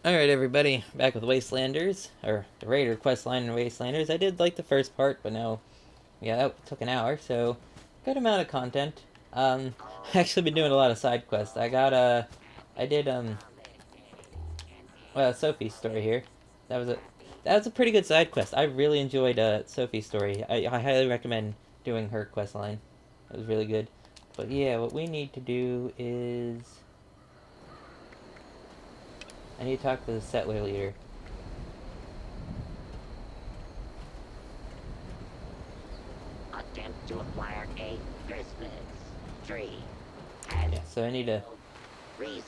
Alright, everybody, back with Wastelanders, or the Raider questline in Wastelanders. I did like the first part, but no, yeah, that took an hour, so good amount of content. I actually been doing a lot of side quests. I did, well, Sophie's story here. That was a, that was a pretty good side quest. I really enjoyed, Sophie's story. I highly recommend doing her questline. It was really good. But yeah, what we need to do is, I need to talk to the settler leader. Attempt to acquire a Christmas tree. Yeah, so I need to Reason.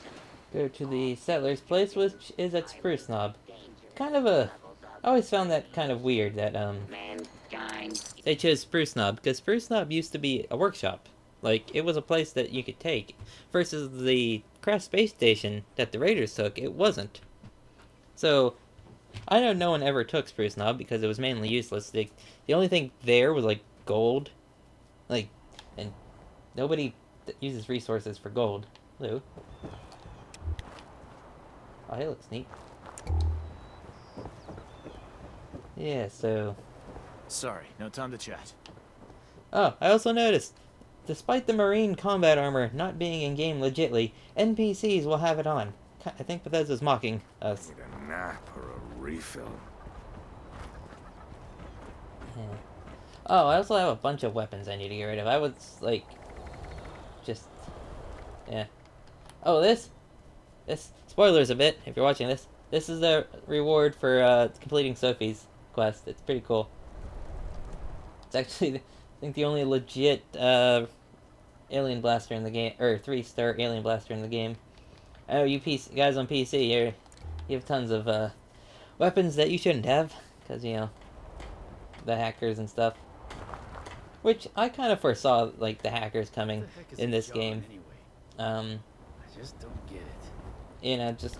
go to the settler's place, which is at Spruce Knob. Danger. Kind of a... I always found that kind of weird that, Mankind. they chose Spruce Knob, because Spruce Knob used to be a workshop. Like, it was a place that you could take. Versus the craft space station that the Raiders took, it wasn't. So, I know no one ever took Spruce Knob because it was mainly useless. The only thing there was, like, gold. Like, and nobody uses resources for gold. Hello. Oh, he looks neat. Yeah, so... Sorry, no time to chat. Oh, I also noticed, despite the marine combat armor not being in-game legitly, NPCs will have it on. I think Bethesda's mocking us. Need a nap or a refill? Yeah. Oh, I also have a bunch of weapons I need to get rid of. I was, like... just... yeah. Oh, this... spoilers a bit, if you're watching this. This is the reward for, completing Sophie's quest. It's pretty cool. It's actually, I think, the only legit, alien blaster in the game, or 3-star alien blaster in the game. Oh, you guys on PC, you have tons of, weapons that you shouldn't have, because, you know, the hackers and stuff. Which, I kind of foresaw, like, the hackers coming in this game. Anyway? I just don't get it. You know, just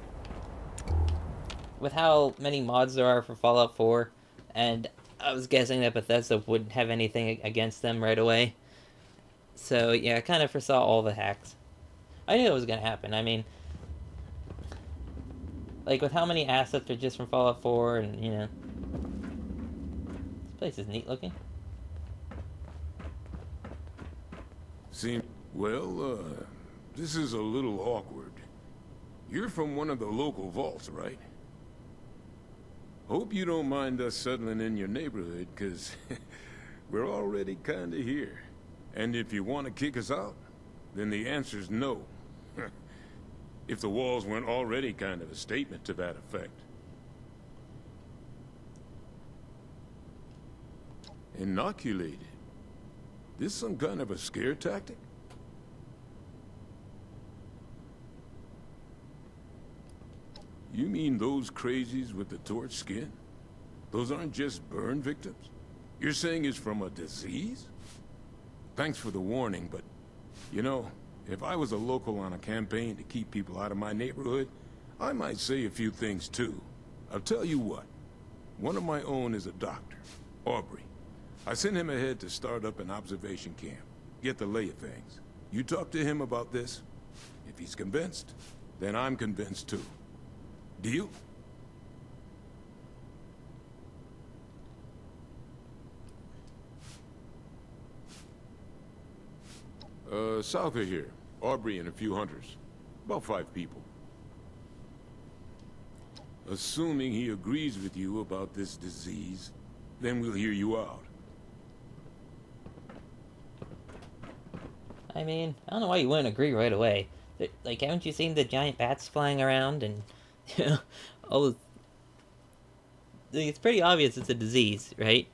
with how many mods there are for Fallout 4, and I was guessing that Bethesda wouldn't have anything against them right away. So, yeah, I kind of foresaw all the hacks. I knew it was going to happen. I mean, like, with how many assets are just from Fallout 4, and, you know. This place is neat looking. This is a little awkward. You're from one of the local vaults, right? Hope you don't mind us settling in your neighborhood, 'cause we're already kinda here. And if you want to kick us out, then the answer's no. If the walls weren't already kind of a statement to that effect. Inoculated? This some kind of a scare tactic? You mean those crazies with the torch skin? Those aren't just burn victims? You're saying it's from a disease? Thanks for the warning, but, you know, if I was a local on a campaign to keep people out of my neighborhood, I might say a few things too. I'll tell you what. One of my own is a doctor, Aubrey. I sent him ahead to start up an observation camp, get the lay of things. You talk to him about this. If he's convinced, then I'm convinced too. Deal? South of here. Aubrey and a few hunters. About 5 people. Assuming he agrees with you about this disease, then we'll hear you out. I mean, I don't know why you wouldn't agree right away. Like, haven't you seen the giant bats flying around and, you know, all the... It's pretty obvious it's a disease, right?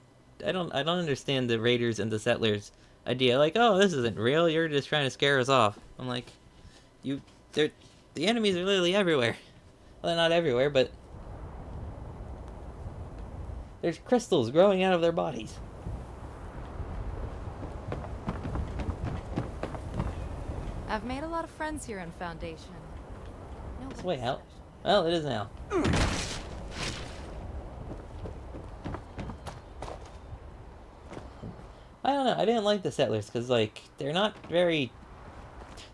I don't understand the raiders and the settlers idea. Like, oh, this isn't real. You're just trying to scare us off. I'm like, the enemies are literally everywhere. Well, they're not everywhere, but there's crystals growing out of their bodies. I've made a lot of friends here in Foundation. It's way out. Well, it is now. I don't know. I didn't like the settlers because, like, they're not very...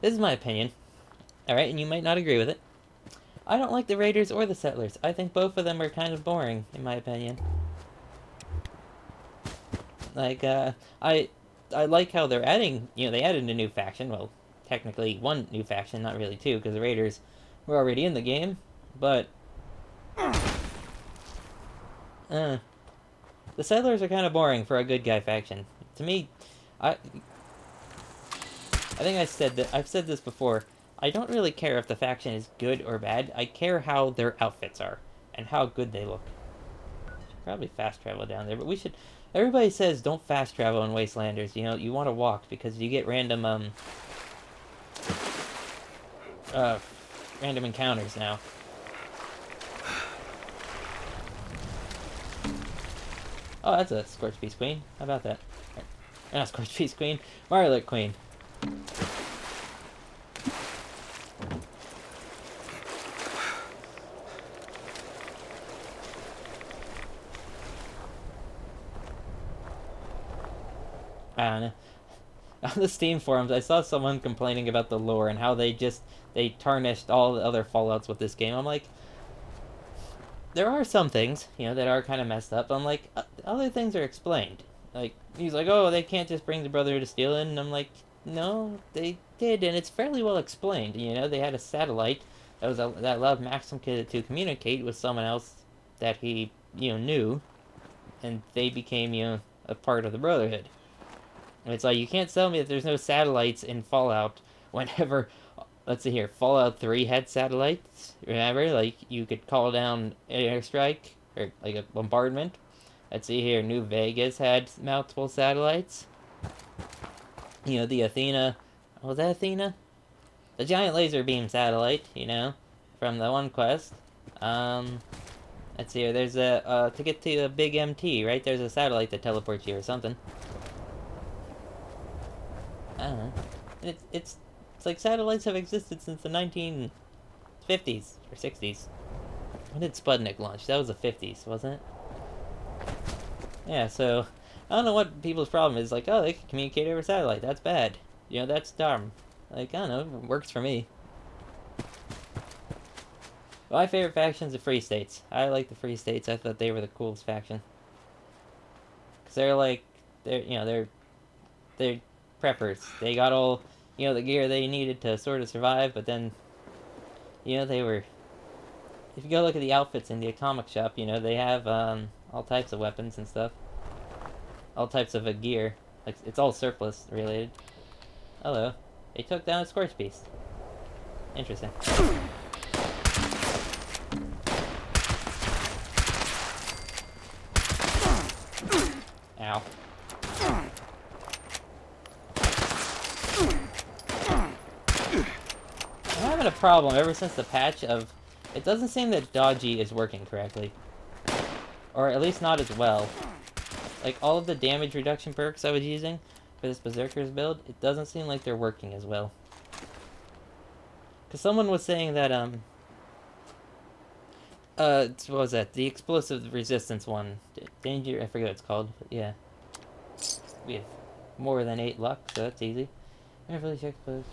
This is my opinion. Alright, and you might not agree with it. I don't like the Raiders or the Settlers. I think both of them are kind of boring, in my opinion. Like, I like how they're adding, they added a new faction. Well, technically one new faction, not really two, because the Raiders were already in the game. But, the Settlers are kind of boring for a good guy faction. To me, I think I've said this before. I don't really care if the faction is good or bad. I care how their outfits are and how good they look. Should probably fast travel down there, but we should. Everybody says don't fast travel in Wastelanders. You want to walk because you get random random encounters now. Oh, that's a Scorch Beast Queen. How about that? Not Scorch Beast Queen, Marlet Queen. I don't know. On the Steam forums, I saw someone complaining about the lore and how they tarnished all the other Fallouts with this game. I'm like, there are some things, that are kind of messed up. I'm like, other things are explained. Like, he's like, oh, they can't just bring the Brotherhood of Steel in. And I'm like, no, they did, and it's fairly well explained. They had a satellite that allowed Maxim to communicate with someone else that he, knew, and they became, a part of the Brotherhood. And it's like, you can't tell me that there's no satellites in Fallout whenever, let's see here, Fallout 3 had satellites, remember? Like, you could call down an airstrike, or like a bombardment. Let's see here, New Vegas had multiple satellites. The Athena, was that Athena? The giant laser beam satellite, from the one quest. Let's see here, there's to get to the big MT, right? There's a satellite that teleports you or something. I don't know. It's like satellites have existed since the 1950s or 60s. When did Sputnik launch? That was the 50s, wasn't it? Yeah, so I don't know what people's problem is. Like, oh, they can communicate over satellite. That's bad. That's dumb. Like, I don't know. It works for me. My favorite faction's the Free States. I like the Free States. I thought they were the coolest faction. Because they're preppers. They got all, the gear they needed to sort of survive, but then, they were... If you go look at the outfits in the atomic shop, they have, all types of weapons and stuff. All types of gear. Like, it's all surplus related. Hello. They took down a Scorch Beast. Interesting. Ow. I'm having a problem ever since the patch of... It doesn't seem that dodgy is working correctly. Or at least not as well. Like, all of the damage reduction perks I was using for this Berserker's build, it doesn't seem like they're working as well. Because someone was saying that, what was that? The explosive resistance one. Danger, I forget what it's called, but yeah. We have more than 8 luck, so that's easy. Carefully check post.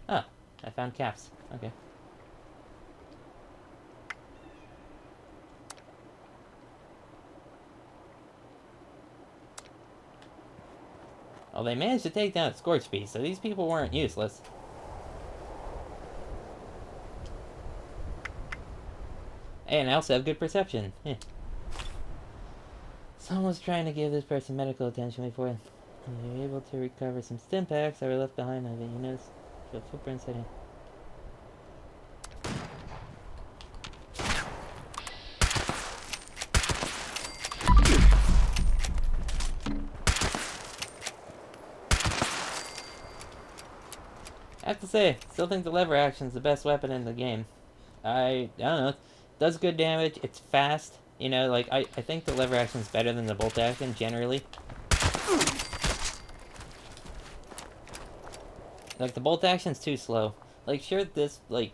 Oh, I found caps. Okay. Well, they managed to take down a Scorch Beast, so these people weren't useless. And I also have good perception. Yeah. Someone's trying to give this person medical attention before you're able to recover some stim packs that were left behind. You notice the footprints heading. I have to say, still think the lever action is the best weapon in the game. I don't know. It does good damage. It's fast. I think the lever action is better than the bolt action, generally. Like, the bolt action's too slow. Like, sure, this, I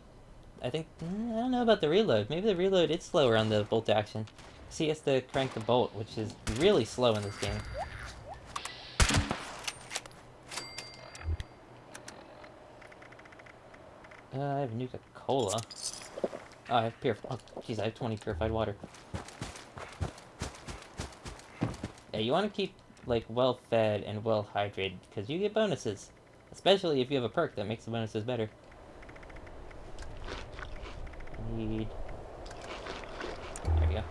don't know about the reload. Maybe the reload is slower on the bolt action. So he has to crank the bolt, which is really slow in this game. I have Nuka-Cola. Oh, I have purified. Oh, jeez, I have 20 purified water. Yeah, you want to keep, like, well-fed and well-hydrated, because you get bonuses. Especially if you have a perk that makes the bonuses better. Need... There we go.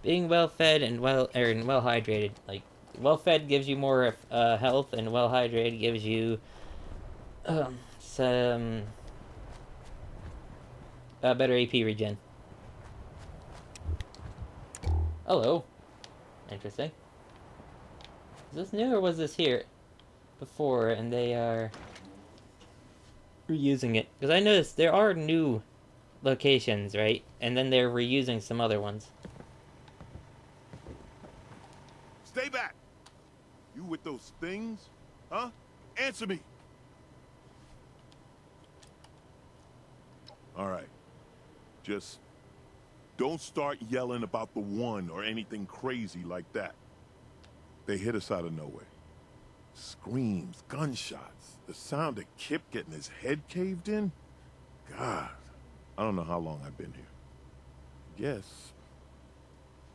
Being well-fed and well-hydrated, like, well-fed gives you more health, and well-hydrated gives you some better AP regen. Hello. Interesting. Is this new or was this here before and they are reusing it? Because I noticed there are new locations, right? And then they're reusing some other ones. Stay back! You with those things? Huh? Answer me! Alright. Just don't start yelling about the one or anything crazy like that. They hit us out of nowhere. Screams, gunshots, the sound of Kip getting his head caved in. God, I don't know how long I've been here. Yes.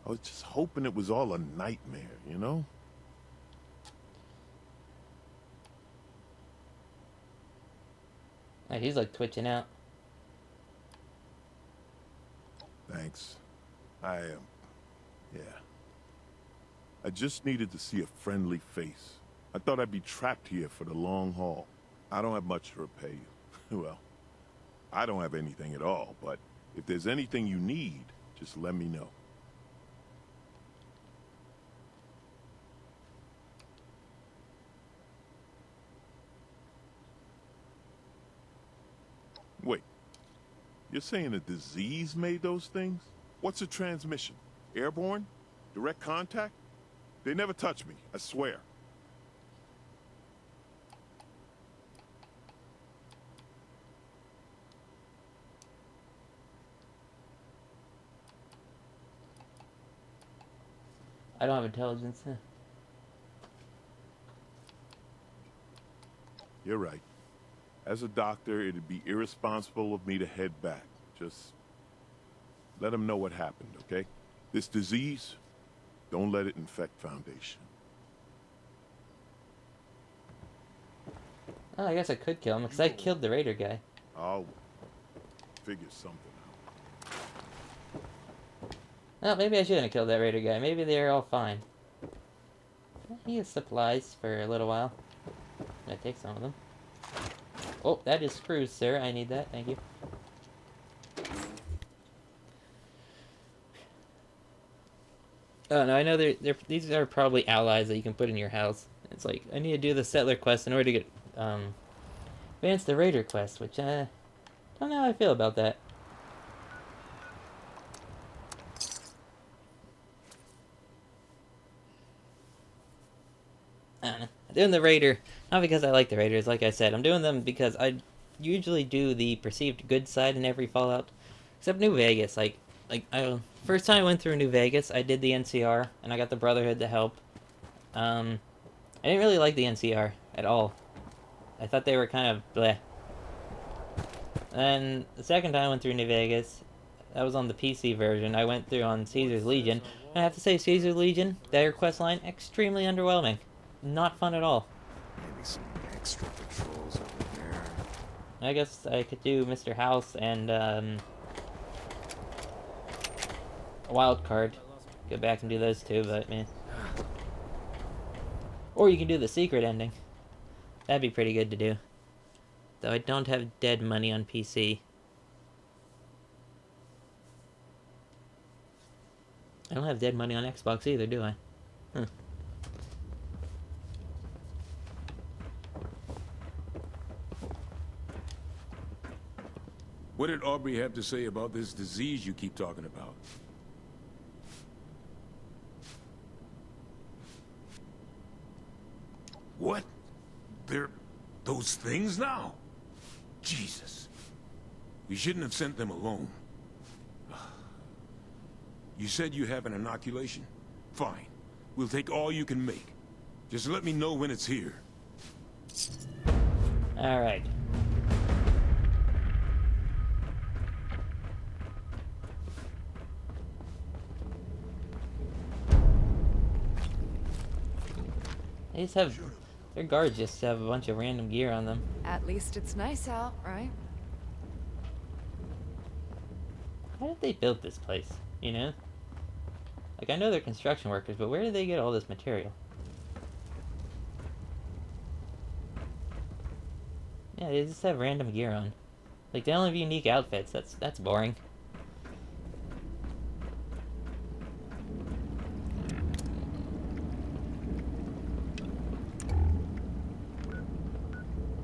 I was just hoping it was all a nightmare, you know? Oh, he's like twitching out. Thanks. Yeah. I just needed to see a friendly face. I thought I'd be trapped here for the long haul. I don't have much to repay you. Well, I don't have anything at all, but if there's anything you need, just let me know. Wait, you're saying a disease made those things? What's a transmission? Airborne? Direct contact? They never touch me, I swear. I don't have intelligence. You're right. As a doctor, it'd be irresponsible of me to head back. Just let them know what happened, okay? This disease, don't let it infect Foundation. Oh, I guess I could kill him, because I killed the raider guy. I'll figure something out. Oh, maybe I shouldn't have killed that raider guy. Maybe they're all fine. He has supplies for a little while. I'm gonna take some of them. Oh, that is screws, sir. I need that. Thank you. Oh, no, I know these are probably allies that you can put in your house. It's like, I need to do the settler quest in order to get, advance the raider quest, which, don't know how I feel about that. I don't know. I'm doing the raider, not because I like the raiders, like I said. I'm doing them because I usually do the perceived good side in every Fallout. Except New Vegas, first time I went through New Vegas, I did the NCR, and I got the Brotherhood to help. I didn't really like the NCR at all. I thought they were kind of bleh. And the second time I went through New Vegas, that was on the PC version. I went through on Caesar's Legion. And I have to say, Caesar's Legion, their questline, extremely underwhelming. Not fun at all. Maybe some extra patrols over there. I guess I could do Mr. House and, a wild card. Go back and do those two, but man. Or you can do the secret ending. That'd be pretty good to do. Though I don't have dead money on PC. I don't have dead money on Xbox either, do I? Huh. What did Aubrey have to say about this disease you keep talking about? What? They're those things now? Jesus. We shouldn't have sent them alone. You said you have an inoculation? Fine. We'll take all you can make. Just let me know when it's here. Alright. They just have... Their guards just have a bunch of random gear on them. At least it's nice out, right? How did they build this place, you know? Like, I know they're construction workers, but where did they get all this material? Yeah, they just have random gear on. Like, they don't have unique outfits. That's boring.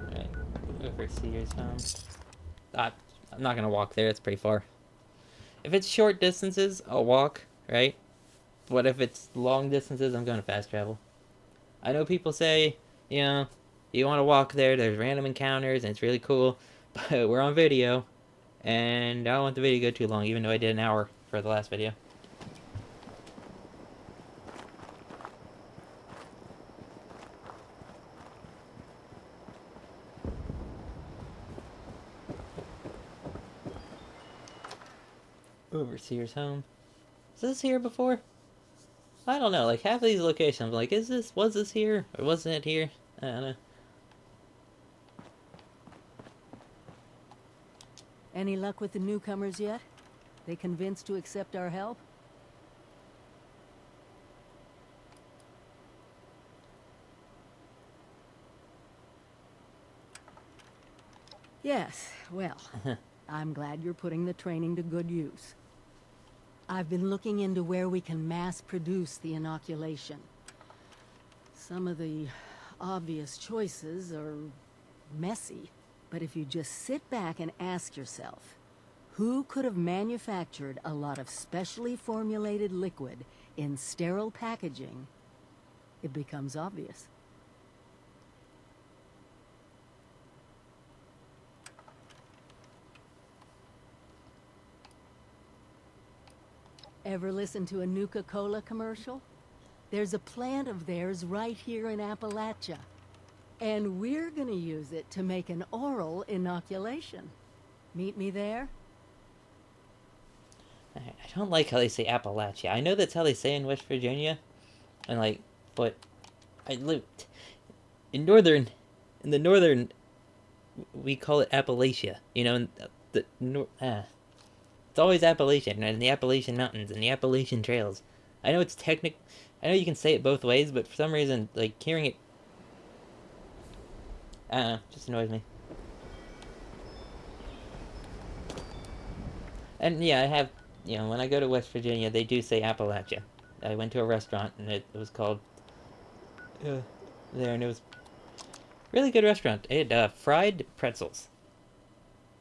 Alright, overseer's home. I'm not gonna walk there, it's pretty far. If it's short distances, I'll walk, right? But if it's long distances, I'm going to fast travel. I know people say, you know, you want to walk there, there's random encounters, and it's really cool. But we're on video, and I don't want the video to go too long, even though I did an hour for the last video. Overseer's home. Is this here before? I don't know, like half of these locations, I'm like, was this here? Or wasn't it here? I don't know. Any luck with the newcomers yet? They convinced to accept our help? Yes, well, I'm glad you're putting the training to good use. I've been looking into where we can mass produce the inoculation. Some of the obvious choices are messy, but if you just sit back and ask yourself, who could have manufactured a lot of specially formulated liquid in sterile packaging, it becomes obvious. Ever listen to a Nuka-Cola commercial? There's a plant of theirs right here in Appalachia. And we're gonna use it to make an oral inoculation. Meet me there? I don't like how they say Appalachia. I know that's how they say in West Virginia. And like, but I lived in the northern, we call it Appalachia. You know, it's always Appalachian, and the Appalachian Mountains, and the Appalachian Trails. I know it's I know you can say it both ways, but for some reason, like, hearing it... I don't know, just annoys me. And yeah, I have... You know, when I go to West Virginia, they do say Appalachia. I went to a restaurant, and it was called... there, and it was... Really good restaurant. It had fried pretzels.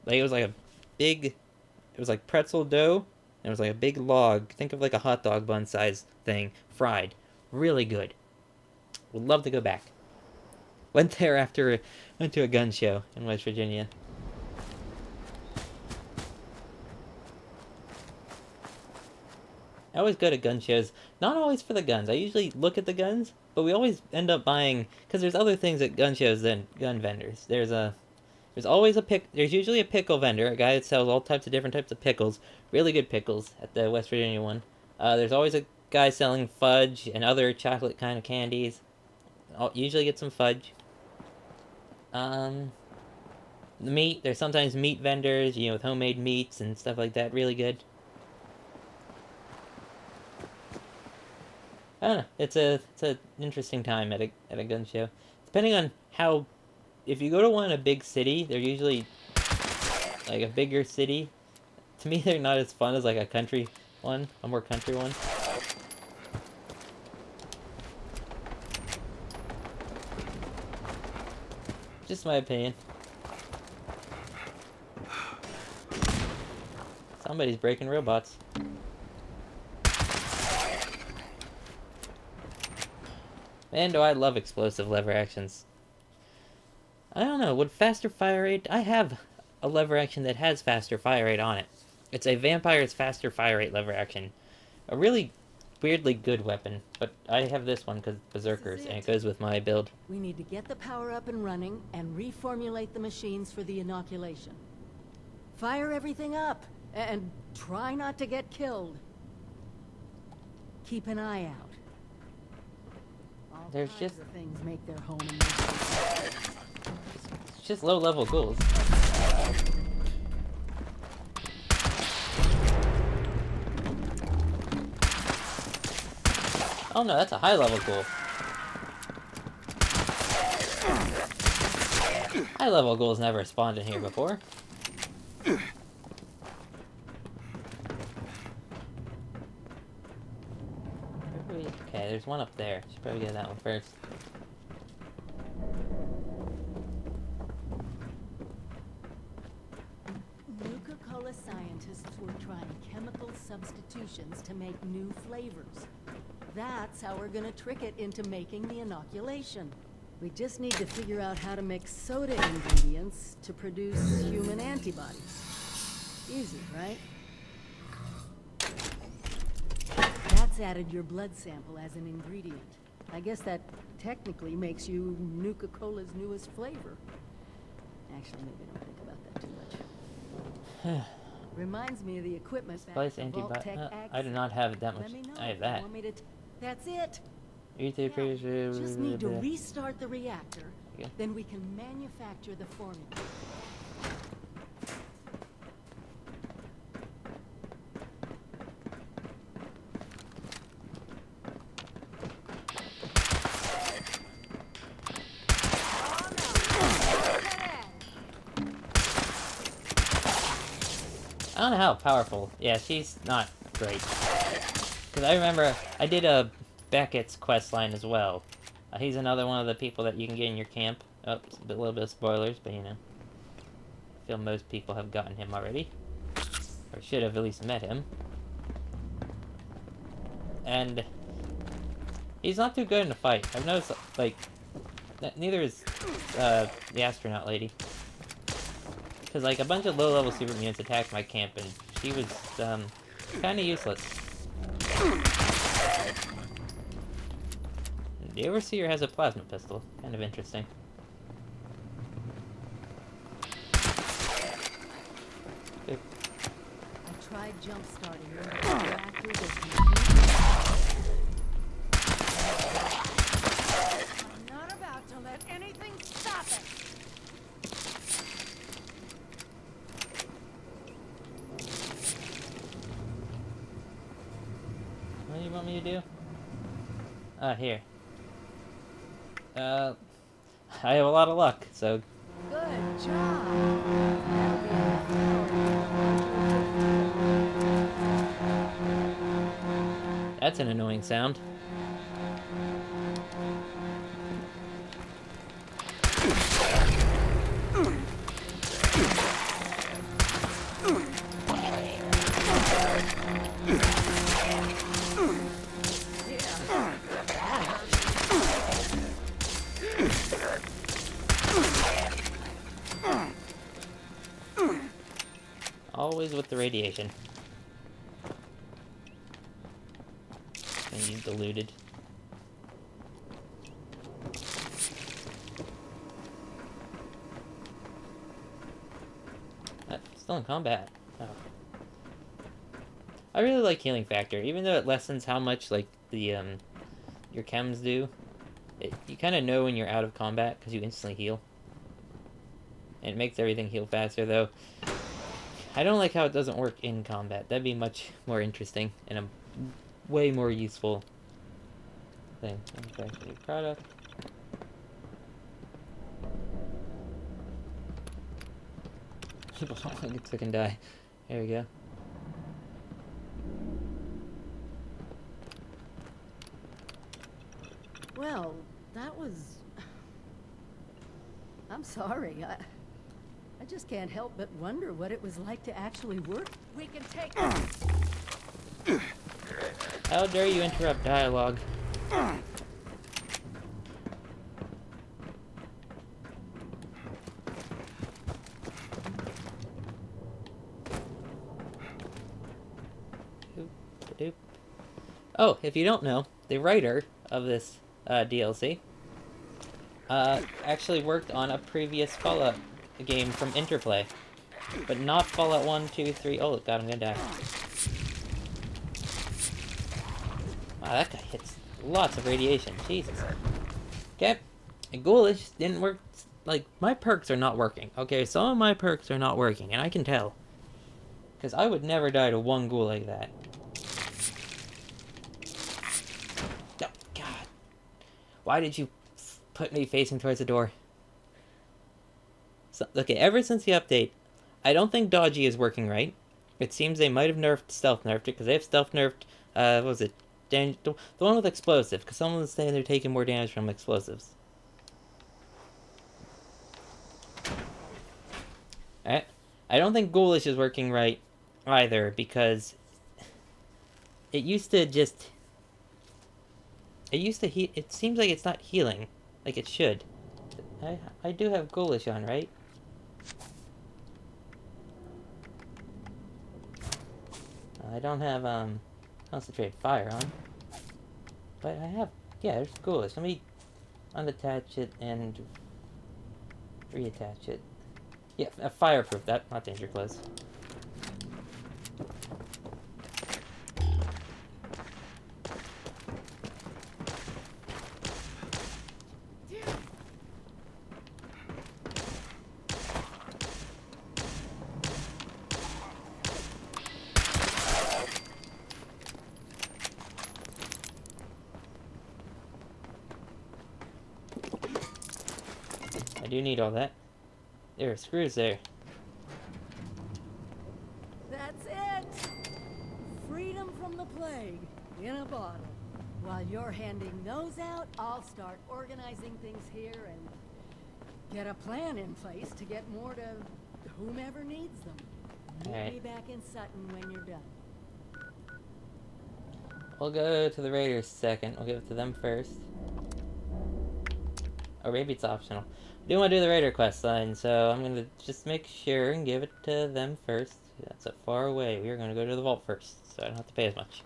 Like, it was like a big... It was like pretzel dough, and it was like a big log. Think of like a hot dog bun size thing, fried. Really good. Would love to go back. Went there after went to a gun show in West Virginia. I always go to gun shows, not always for the guns. I usually look at the guns, but we always end up buying, because there's other things at gun shows than gun vendors. There's always there's usually a pickle vendor, a guy that sells all types of different types of pickles. Really good pickles at the West Virginia one. There's always a guy selling fudge and other chocolate kind of candies. I'll usually get some fudge. The meat, there's sometimes meat vendors, you know, with homemade meats and stuff like that. Really good. I don't know. It's an interesting time at a gun show. Depending on how... If you go to one in a big city, they're usually like a bigger city. To me, they're not as fun as like a country one, a more country one. Just my opinion. Somebody's breaking robots. Man, do I love explosive lever actions. I don't know, would faster fire rate... I have a lever action that has faster fire rate on it. It's a vampire's faster fire rate lever action. A really weirdly good weapon, but I have this one because Berserkers, and it goes with my build. We need to get the power up and running and reformulate the machines for the inoculation. Fire everything up and try not to get killed. Keep an eye out. All There's kinds just- of things make their home in this. It's just low-level ghouls. Oh no, that's a high-level ghoul. High-level ghouls never spawned in here before. Okay, there's one up there. Should probably get that one first. Nuka-Cola scientists were trying chemical substitutions to make new flavors. That's how we're gonna trick it into making the inoculation. We just need to figure out how to mix soda ingredients to produce human antibodies. Easy, right? That's added your blood sample as an ingredient. I guess that technically makes you Nuka-Cola's newest flavor. Actually, maybe don't think about that too much. Reminds me of the equipment back Spice at the Vault antibody. Tech I do Access. not have that much. Let me know I have if you that. want me to that's it. Eat Now, the just need to restart the reactor, Yeah. then we can manufacture the formula. I don't know how powerful. Yeah, she's not great. Because I remember I did a Beckett's questline as well. He's another one of the people that you can get in your camp. Oh, it's a little bit of spoilers, but you know. I feel most people have gotten him already. Or should have at least met him. And he's not too good in a fight. I've noticed, like, neither is the astronaut lady. Because, like, a bunch of low-level super mutants attacked my camp, and she was, kind of useless. The Overseer has a plasma pistol. Kind of interesting. Good. I tried jump-starting one of the reactors as completely. I'm not about to let anything stop it! What do you want me to do? Here. I have a lot of luck, so... Good job! That'll be enough power. That's an annoying sound. Always with the radiation. And you diluted. Still in combat. Oh. I really like healing factor, even though it lessens how much like the your chems do. You kind of know when you're out of combat because you instantly heal. And it makes everything heal faster, though. I don't like how it doesn't work in combat. That'd be much more interesting and a way more useful thing. Manufacturing product. People don't like it so can die. There we go. Well, that was... I'm sorry, I just can't help but wonder what it was like to actually work. We can take it. How dare you interrupt dialogue? Oh, if you don't know, the writer of this DLC actually worked on a previous Fallout game from Interplay. But not Fallout 1, 2, 3. Oh, God, I'm gonna die. Wow, that guy hits lots of radiation. Jesus. Okay. And Ghoulish didn't work. Like, my perks are not working. Okay, some of my perks are not working, and I can tell. Because I would never die to one ghoul like that. Oh, God. Why did you put me facing towards the door? So, okay, ever since the update, I don't think dodgy is working right. It seems they might have stealth nerfed it, because they have stealth nerfed, what was it? The one with explosive, because someone was saying they're taking more damage from explosives. Alright. I don't think Ghoulish is working right either, because it used to just... It seems like it's not healing like it should. I do have Ghoulish on, right? I don't have, Concentrate Fire on. But I have... Yeah, there's Ghoulish. Let me unattach it and reattach it. Yeah, fireproof. That, not danger close. I do need all that. There are screws there. That's it! Freedom from the plague in a bottle. While you're handing those out, I'll start organizing things here and get a plan in place to get more to whomever needs them. Meet me back in Sutton when you're done. We'll go to the Raiders second. We'll give it to them first. Or maybe it's optional. I do want to do the Raider quest line, so I'm going to just make sure and give it to them first. That's so far away. We're going to go to the vault first, so I don't have to pay as much.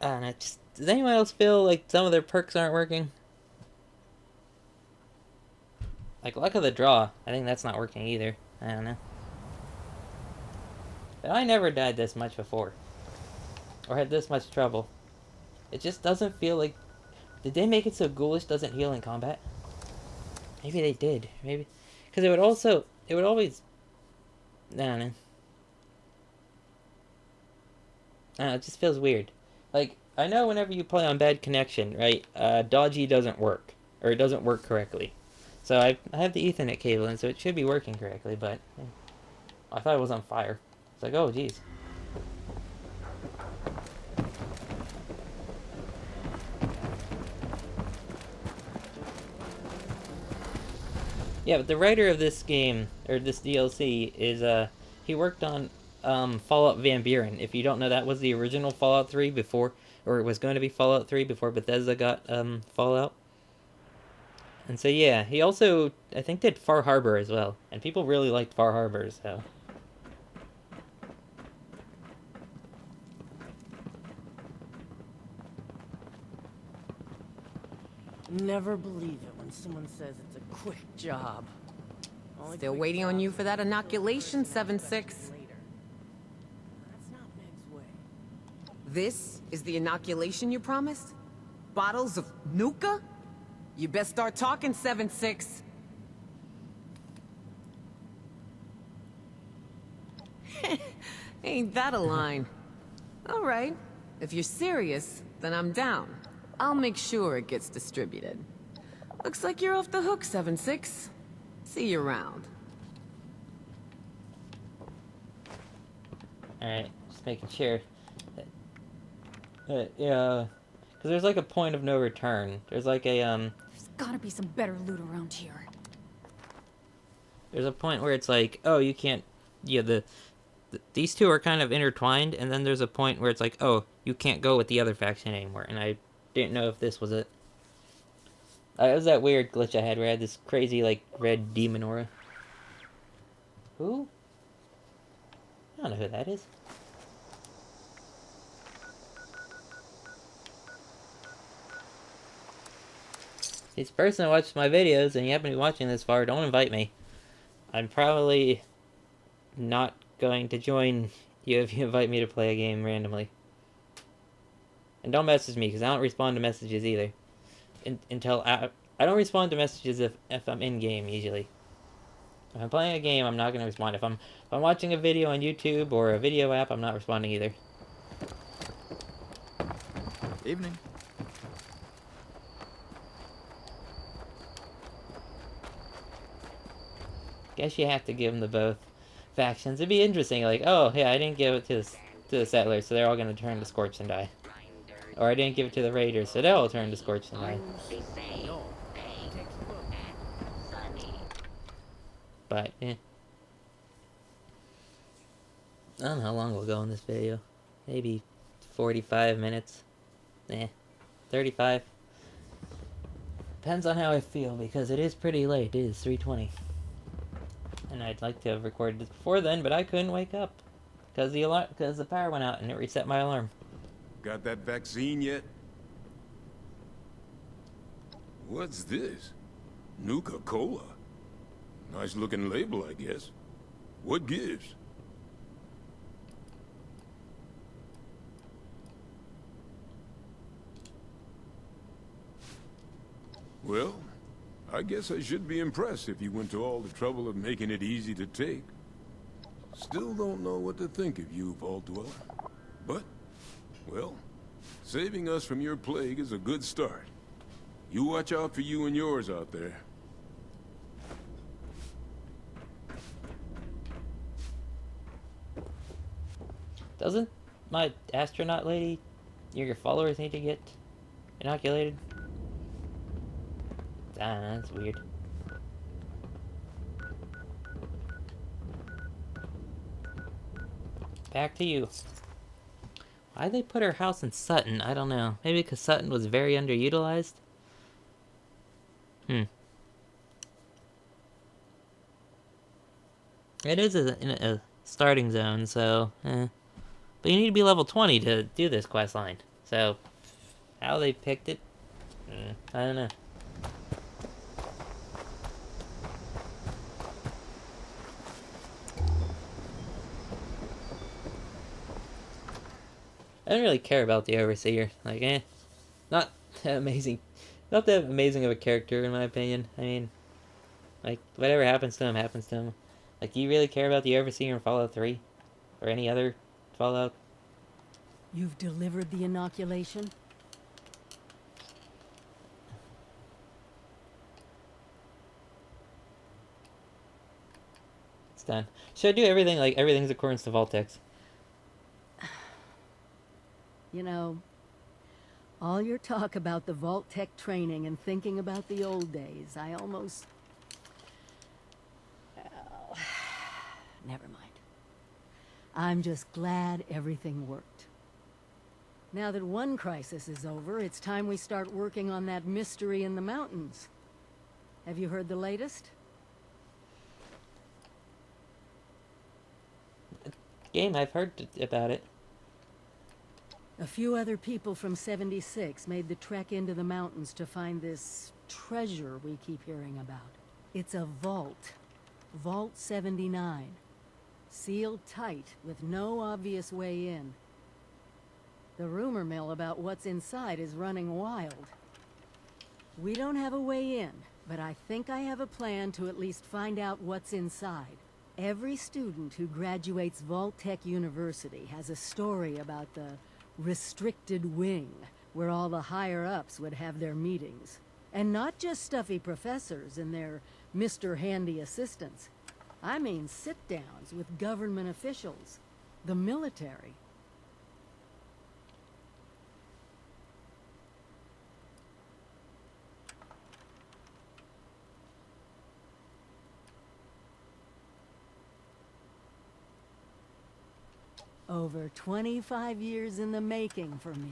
And it just... Does anyone else feel like some of their perks aren't working? Like Luck of the Draw. I think that's not working either. I don't know. But I never died this much before. Or had this much trouble. It just doesn't feel like... Did they make it so Ghoulish doesn't heal in combat? Maybe they did. Maybe... Because it would also... It would always... I don't know. I don't know, it just feels weird. Like, I know whenever you play on bad connection, right? Dodgy doesn't work. Or it doesn't work correctly. So I have the Ethernet cable in, so it should be working correctly, but... I thought it was on fire. It's like, oh, geez. Yeah, but the writer of this game, or this DLC, is, he worked on, Fallout Van Buren. If you don't know, that was the original Fallout 3 before, or it was going to be Fallout 3 before Bethesda got, Fallout. And so, yeah, he also, I think, did Far Harbor as well. And people really liked Far Harbor, so... Never believe it when someone says it's a quick job. Still waiting on you for that inoculation, 7-6. That's not Meg's way. This is the inoculation you promised? Bottles of Nuka? You best start talking, 7-6. Ain't that a line? All right. If you're serious, then I'm down. I'll make sure it gets distributed. Looks like you're off the hook, 7-6. See you around. Alright, just making sure. Yeah, because there's like a point of no return. There's like a, There's gotta be some better loot around here. There's a point where it's like, oh, you can't... Yeah, these two are kind of intertwined, and then there's a point where it's like, oh, you can't go with the other faction anymore, and I didn't know if this was it. It was that weird glitch I had where I had this crazy, like, red demon aura. Who? I don't know who that is. If this person watched my videos and you happen to be watching this far, don't invite me. I'm probably not going to join you if you invite me to play a game randomly. And don't message me, because I don't respond to messages either. Until I don't respond to messages if I'm in-game, usually. If I'm playing a game, I'm not going to respond. If I'm watching a video on YouTube or a video app, I'm not responding either. Evening. Guess you have to give them to both factions. It'd be interesting, like, oh, yeah, I didn't give it to the settlers, so they're all going to turn to Scorch and die. Or I didn't give it to the raiders, so they'll all turn to Scorch and die. Be safe. Big and sunny. But, eh. I don't know how long we'll go in this video. Maybe 45 minutes. Eh, 35. Depends on how I feel, because it is pretty late. It is 3:20. And I'd like to have recorded this before then, but I couldn't wake up. Because the power went out and it reset my alarm. Got that vaccine yet? What's this? Nuka-Cola. Nice looking label, I guess. What gives? Well, I guess I should be impressed if you went to all the trouble of making it easy to take. Still don't know what to think of you, Vault Dweller. But, well, saving us from your plague is a good start. You watch out for you and yours out there. Doesn't my astronaut lady, your followers need to get inoculated? Ah, that's weird. Back to you. Why'd they put her house in Sutton? I don't know. Maybe because Sutton was very underutilized? It is in a starting zone, so, eh. But you need to be level 20 to do this quest line. So, how they picked it? I don't know. I don't really care about the Overseer. Like, not that amazing. Not that amazing of a character, in my opinion. I mean, like, whatever happens to him, happens to him. Like, do you really care about the Overseer in Fallout 3? Or any other Fallout? You've delivered the inoculation? It's done. Should I do everything like everything's accordance to Vault-Tec? You know, all your talk about the Vault-Tec training and thinking about the old days, I almost... Well, never mind. I'm just glad everything worked. Now that one crisis is over, it's time we start working on that mystery in the mountains. Have you heard the latest? Game, I've heard about it. A few other people from 76 made the trek into the mountains to find this treasure we keep hearing about. It's a vault. Vault 79. Sealed tight, with no obvious way in. The rumor mill about what's inside is running wild. We don't have a way in, but I think I have a plan to at least find out what's inside. Every student who graduates Vault-Tec University has a story about the restricted wing, where all the higher-ups would have their meetings. And not just stuffy professors and their Mr. Handy assistants. I mean sit-downs with government officials, the military. Over 25 years in the making for me,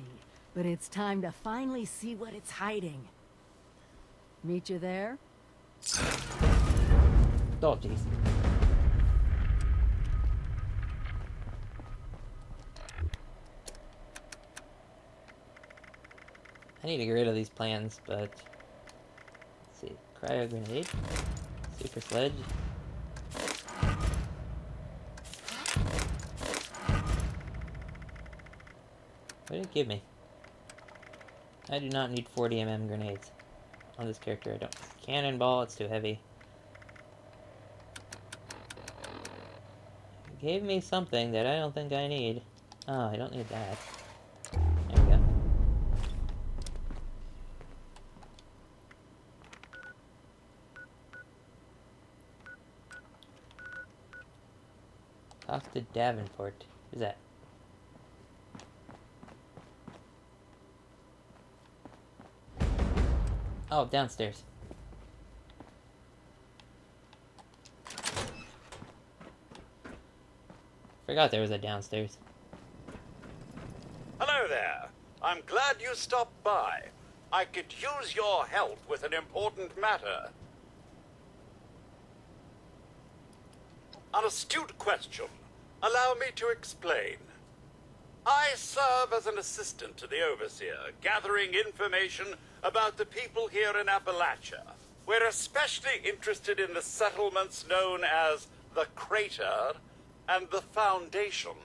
but it's time to finally see what it's hiding. Meet you there? Oh, jeez. I need to get rid of these plans, but... Let's see. Cryo grenade. Super sledge. What did it give me? I do not need 40mm grenades on this character. I don't. Cannonball, it's too heavy. It gave me something that I don't think I need. Oh, I don't need that. There we go. Talk to Davenport. Who's that? Oh, downstairs. Forgot there was a downstairs. Hello there. I'm glad you stopped by. I could use your help with an important matter. An astute question. Allow me to explain. I serve as an assistant to the Overseer, gathering information about the people here in Appalachia. We're especially interested in the settlements known as the Crater and the Foundation.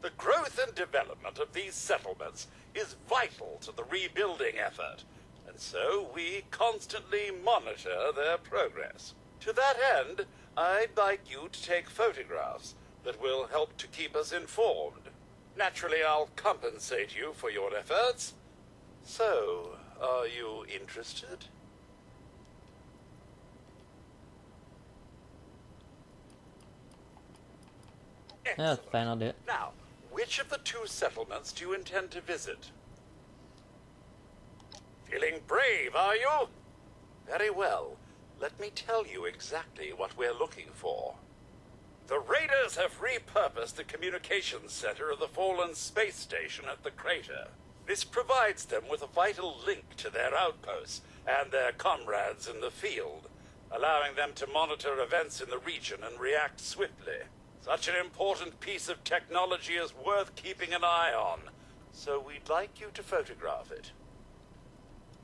The growth and development of these settlements is vital to the rebuilding effort, and so we constantly monitor their progress. To that end, I'd like you to take photographs that will help to keep us informed. Naturally, I'll compensate you for your efforts. So, are you interested? Oh, fine, I'll do it. Now, which of the two settlements do you intend to visit? Feeling brave, are you? Very well. Let me tell you exactly what we're looking for. The Raiders have repurposed the communications center of the fallen space station at the crater. This provides them with a vital link to their outposts and their comrades in the field, allowing them to monitor events in the region and react swiftly. Such an important piece of technology is worth keeping an eye on, so we'd like you to photograph it.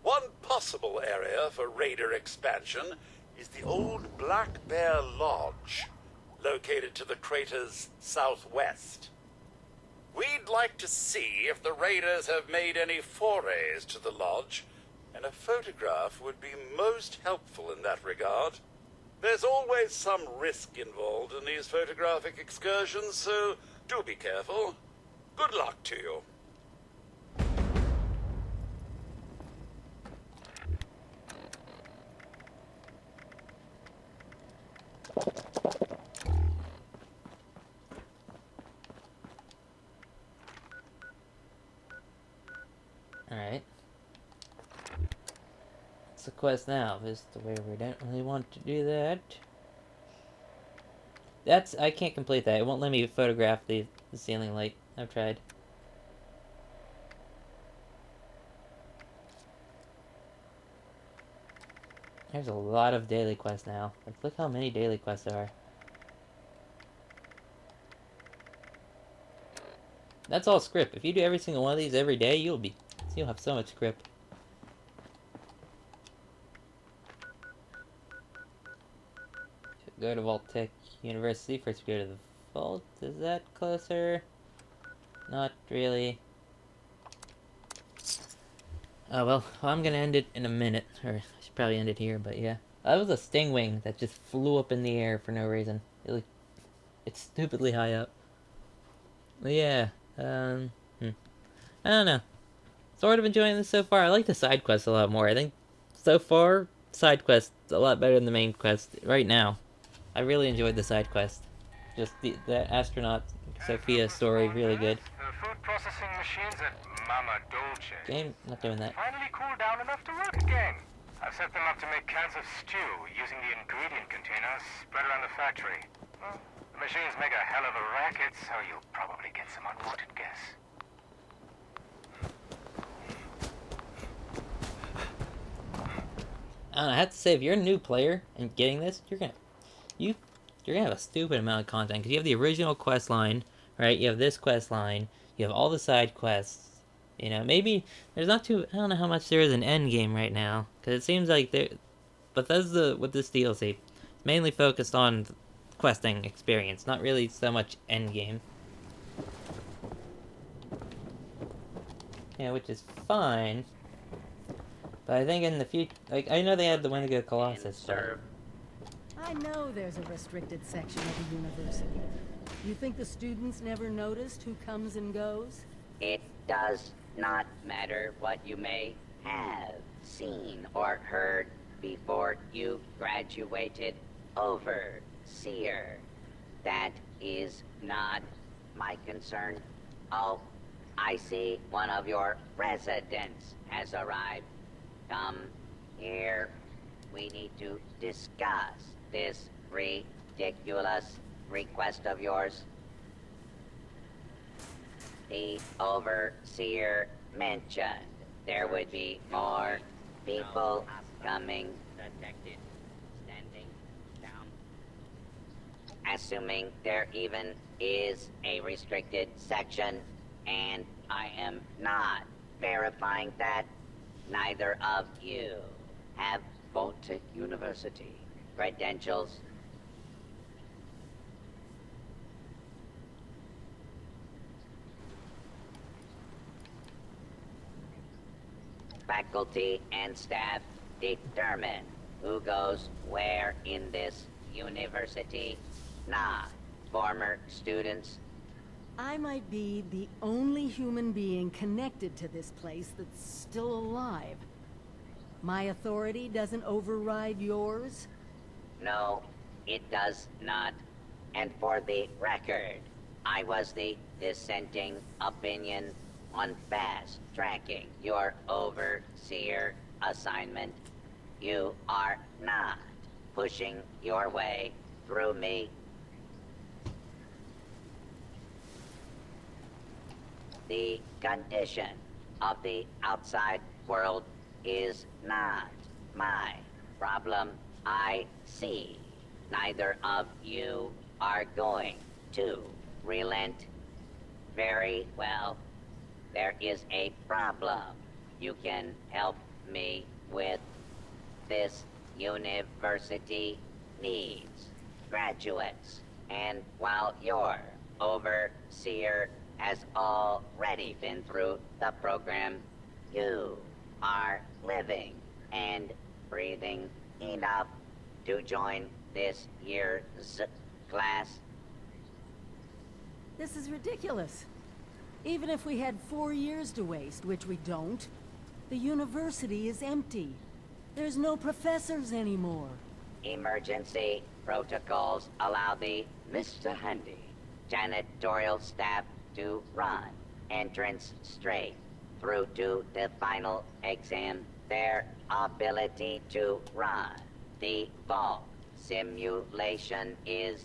One possible area for Raider expansion is the old Black Bear Lodge, located to the crater's southwest. We'd like to see if the Raiders have made any forays to the lodge, and a photograph would be most helpful in that regard. There's always some risk involved in these photographic excursions, so do be careful. Good luck to you. Alright. What's the quest now? Is the way we don't really want to do that. I can't complete that. It won't let me photograph the ceiling light. I've tried. There's a lot of daily quests now. Like, look how many daily quests there are. That's all script. If you do every single one of these every day, you'll have so much script. Go to Vault-Tec University. First we go to the vault. Is that closer? Not really. Oh well, I'm gonna end it in a minute. Or I should probably end it here, but yeah. That was a stingwing that just flew up in the air for no reason. It's stupidly high up. But yeah, I don't know. Sort of enjoying this so far. I like the side quests a lot more. I think so far, side quests a lot better than the main quest right now. I really enjoyed the side quest. Just the astronaut Sophia story, really good. The food processing machines at Mama Dolce. Game, not doing that. Finally cooled down enough to work again. I've set them up to make cans of stew using the ingredient containers spread around the factory. Well, the machines make a hell of a racket, so you'll probably get some unwanted guests. I don't know, I have to say, if you're a new player and getting this, you're gonna have a stupid amount of content, because you have the original quest line, right? You have this quest line, you have all the side quests, You know, maybe there's not too. I don't know how much there is an end game right now, because it seems like there. Bethesda with this DLC, it's mainly focused on questing experience, not really so much end game. Yeah, which is fine. But I think in the future, like, I know they had the Wendigo Colossus, but... I know there's a restricted section of the university. You think the students never noticed who comes and goes? It does not matter what you may have seen or heard before you graduated, Overseer. That is not my concern. Oh, I see one of your residents has arrived. Come here. We need to discuss this ridiculous request of yours. The Overseer mentioned there would be more people coming. Detected. Standing down. Assuming there even is a restricted section, and I am not verifying that, neither of you have Baltic University credentials. Faculty and staff determine who goes where in this university, not former students. I might be the only human being connected to this place that's still alive. My authority doesn't override yours? No, it does not. And for the record, I was the dissenting opinion on fast-tracking your Overseer assignment. You are not pushing your way through me. The condition of the outside world is not my problem. I see neither of you are going to relent. Very well. There is a problem you can help me with. This university needs graduates, and while your Overseer has already been through the program, you are living and breathing enough to join this year's class. This is ridiculous. Even if we had 4 years to waste, which we don't, the university is empty. There's no professors anymore. Emergency protocols allow the Mr. Handy janitorial staff to run entrance straight through to the final exam. Their ability to run the vault simulation is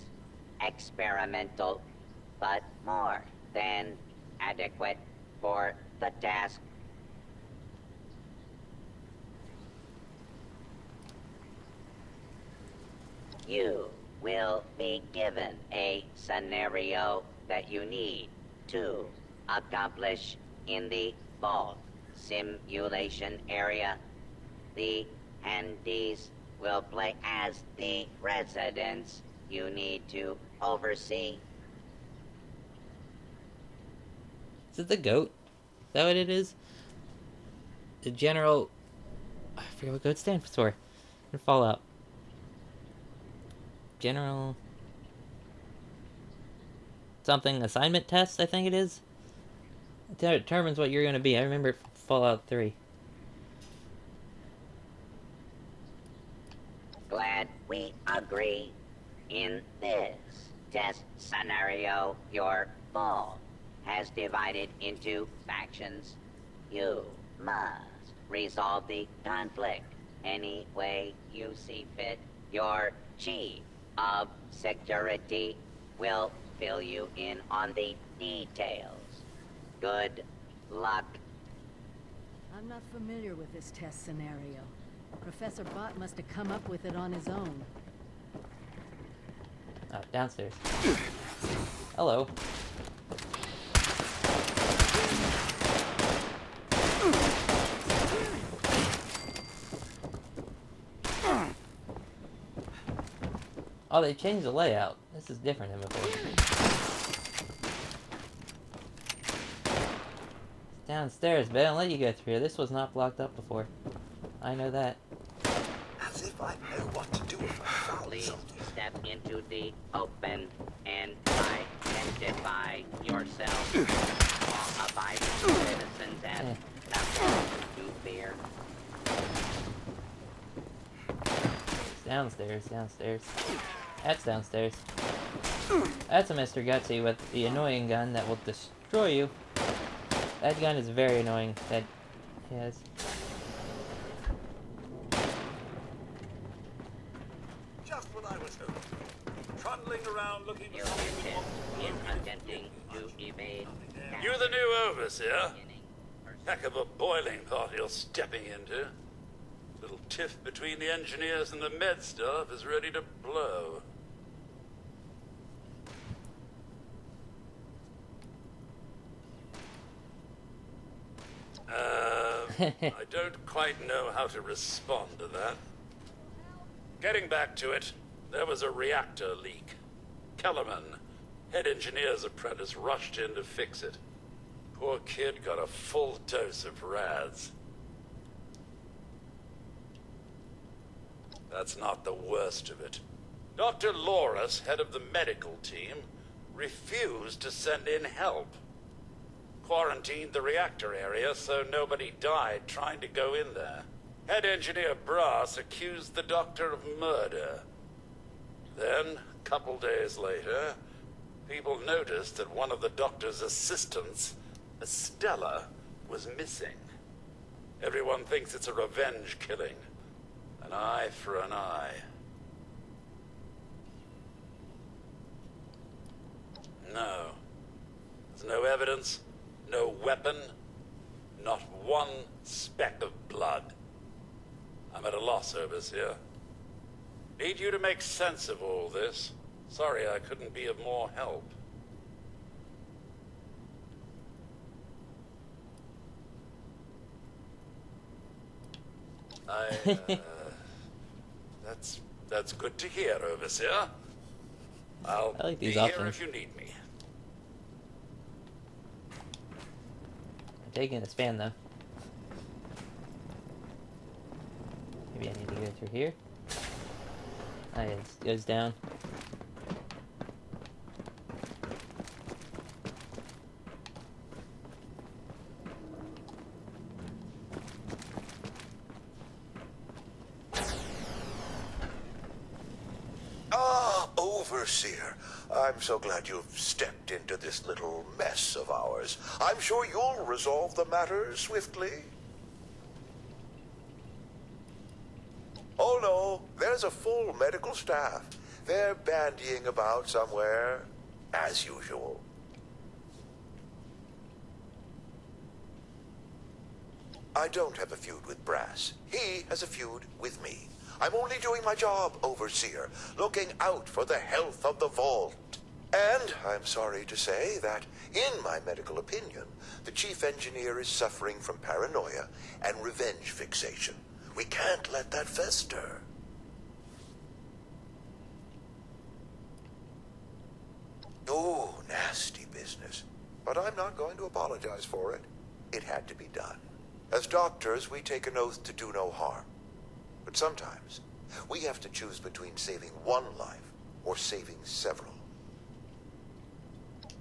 experimental, but more than adequate for the task. You will be given a scenario that you need to accomplish in the vault simulation area. The handies will play as the residents you need to oversee. Is it the goat? Is that what it is? The general... I forget what goat stands for. In Fallout. General... something assignment test, I think it is. It determines what you're going to be. I remember Fallout 3. Glad we agree. In this test scenario, your vault has divided into factions. You must resolve the conflict any way you see fit. Your chief of security will fill you in on the details. Good luck. I'm not familiar with this test scenario. Professor Bott must have come up with it on his own. Oh, downstairs. Hello. Oh, they changed the layout. This is different than before. It's downstairs, but I don't let you go through here. This was not blocked up before. I know that. As if I know what to do if I found Please something. step into the open and identify yourself. Law-abiding citizens have nothing to fear. It's downstairs, downstairs. That's downstairs. That's a Mr. Gutsy with the annoying gun that will destroy you. That gun is very annoying that he has. Just what I was hoping. Trundling around looking Your for intent something is attempting to evade. You the new overseer? Heck of a boiling pot you're stepping into. Little tiff between the engineers and the med staff is ready to blow. I don't quite know how to respond to that. Getting back to it, there was a reactor leak. Kellerman, head engineer's apprentice, rushed in to fix it. Poor kid got a full dose of rads. That's not the worst of it. Dr. Loris, head of the medical team, refused to send in help. Quarantined the reactor area so nobody died trying to go in there. Head engineer Brass accused the doctor of murder. Then, a couple days later, people noticed that one of the doctor's assistants, Estella, was missing. Everyone thinks it's a revenge killing. An eye for an eye. No. There's no evidence, no weapon, not one speck of blood. I'm at a loss, overseer. Need you to make sense of all this. Sorry I couldn't be of more help. That's good to hear, overseer. I'll I like these be options. here if you need me. I'm taking the span though. Maybe I need to go through here. Oh yeah, it goes down. Ah, Overseer. I'm so glad you've stepped into this little mess of ours. I'm sure you'll resolve the matter swiftly. Oh no, there's a full medical staff. They're bandying about somewhere, as usual. I don't have a feud with Brass. He has a feud with me. I'm only doing my job, Overseer, looking out for the health of the vault. And I'm sorry to say that, in my medical opinion, the chief engineer is suffering from paranoia and revenge fixation. We can't let that fester. Oh, nasty business. But I'm not going to apologize for it. It had to be done. As doctors, we take an oath to do no harm. But sometimes, we have to choose between saving one life or saving several.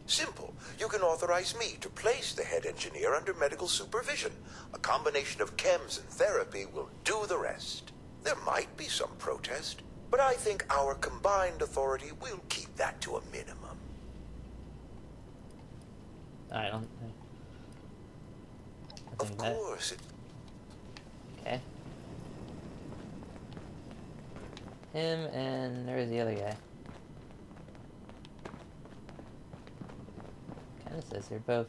Simple. You can authorize me to place the head engineer under medical supervision. A combination of chems and therapy will do the rest. There might be some protest, but I think our combined authority will keep that to a minimum. I don't. I Of think that. course, Okay. Him and there's the other guy. Kinda says they're both.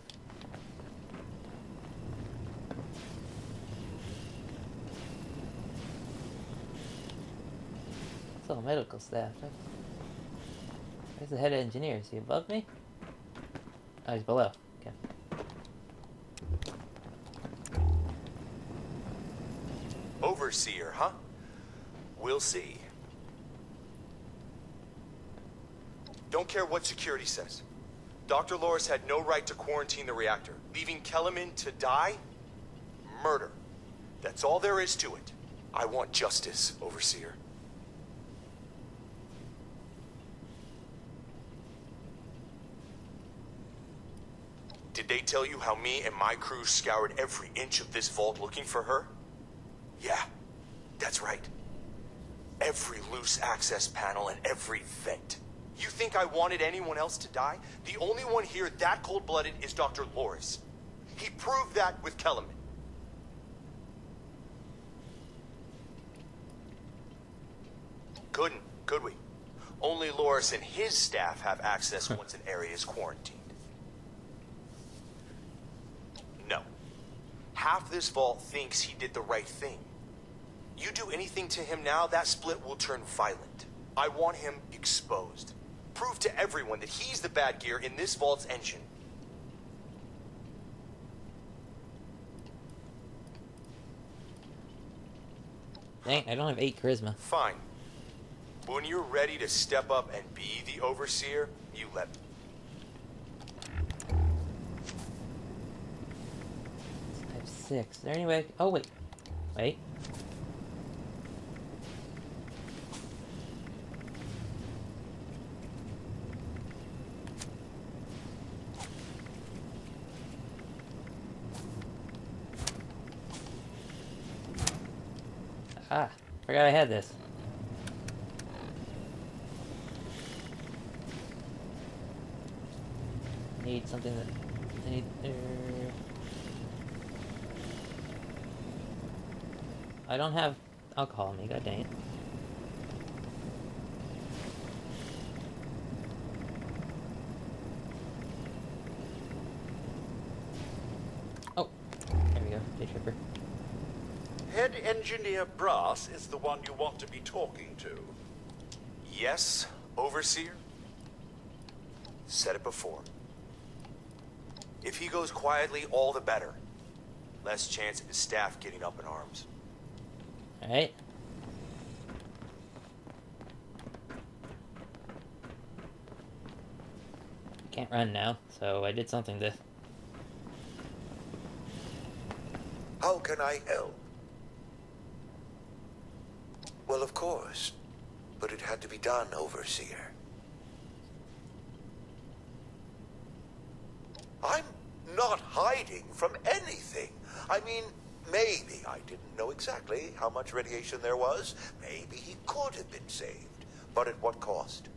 It's all medical staff. Where's the head engineer? Is he above me? Oh, he's below. Okay. Overseer, huh? We'll see. Don't care what security says. Dr. Loris had no right to quarantine the reactor. Leaving Kellerman to die? Murder. That's all there is to it. I want justice, Overseer. Did they tell you how me and my crew scoured every inch of this vault looking for her? Yeah, that's right. Every loose access panel and every vent. You think I wanted anyone else to die? The only one here that cold-blooded is Dr. Loris. He proved that with Kellerman. Couldn't, could we? Only Loris and his staff have access once an area is quarantined. No. Half this vault thinks he did the right thing. You do anything to him now, that split will turn violent. I want him exposed. Prove to everyone that he's the bad gear in this vault's engine. Dang, I don't have 8 charisma. Fine. When you're ready to step up and be the Overseer, you let me. I have 6. Is there any way? Oh, wait. Wait. Ah, forgot I had this. Need something that I need. I don't have alcohol on me. God dang it! Oh, there we go. Day tripper. Head Engineer Brass is the one you want to be talking to. Yes, Overseer? Said it before. If he goes quietly, all the better. Less chance of his staff getting up in arms. Alright. Can't run now, so I did something to... How can I help? Well, of course. But it had to be done, Overseer. I'm not hiding from anything. I mean, maybe I didn't know exactly how much radiation there was. Maybe he could have been saved. But at what cost?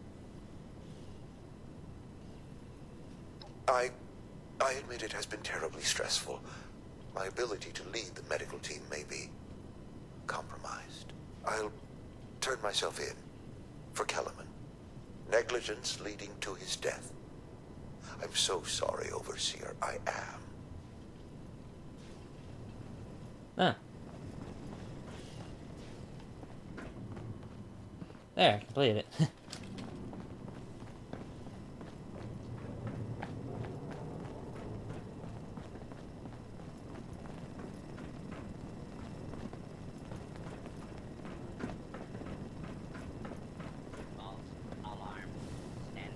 I admit it has been terribly stressful. My ability to lead the medical team may be compromised. I'll turn myself in for Kellerman. Negligence leading to his death. I'm so sorry, Overseer. I am. Huh. There, completed it.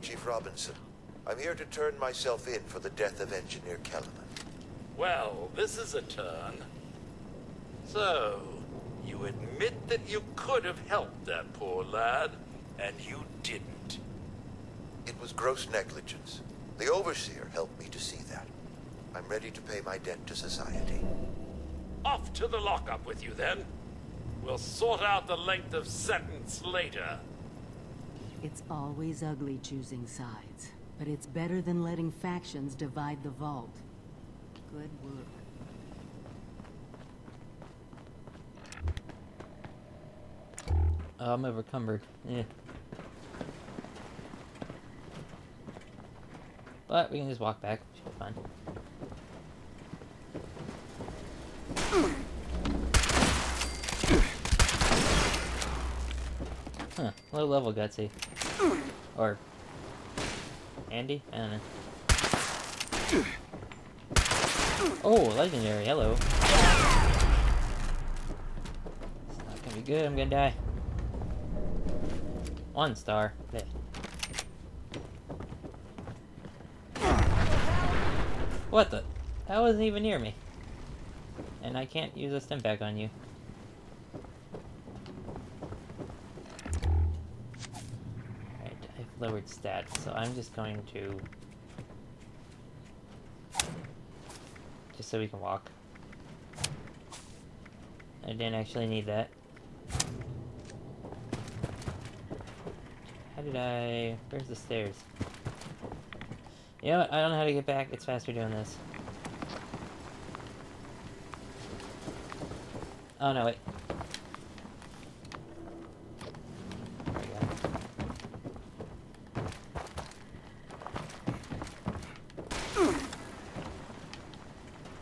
Chief Robinson, I'm here to turn myself in for the death of Engineer Kellerman. Well, this is a turn. So, you admit that you could have helped that poor lad, and you didn't. It was gross negligence. The Overseer helped me to see that. I'm ready to pay my debt to society. Off to the lockup with you, then. We'll sort out the length of sentence later. It's always ugly choosing sides, but it's better than letting factions divide the vault. Good work. Oh, I'm overcumbered. Yeah. But we can just walk back. Should be fine. Huh. Low level gutsy. Or Andy? I don't know. Oh, legendary. Hello. It's not gonna be good. I'm gonna die. 1 star. Yeah. What the? That wasn't even near me. And I can't use a stim pack on you. Alright, I've lowered stats, so I'm just going to... just so we can walk. I didn't actually need that. How did I... where's the stairs? You know what? I don't know how to get back. It's faster doing this. Oh, no, wait. There we go.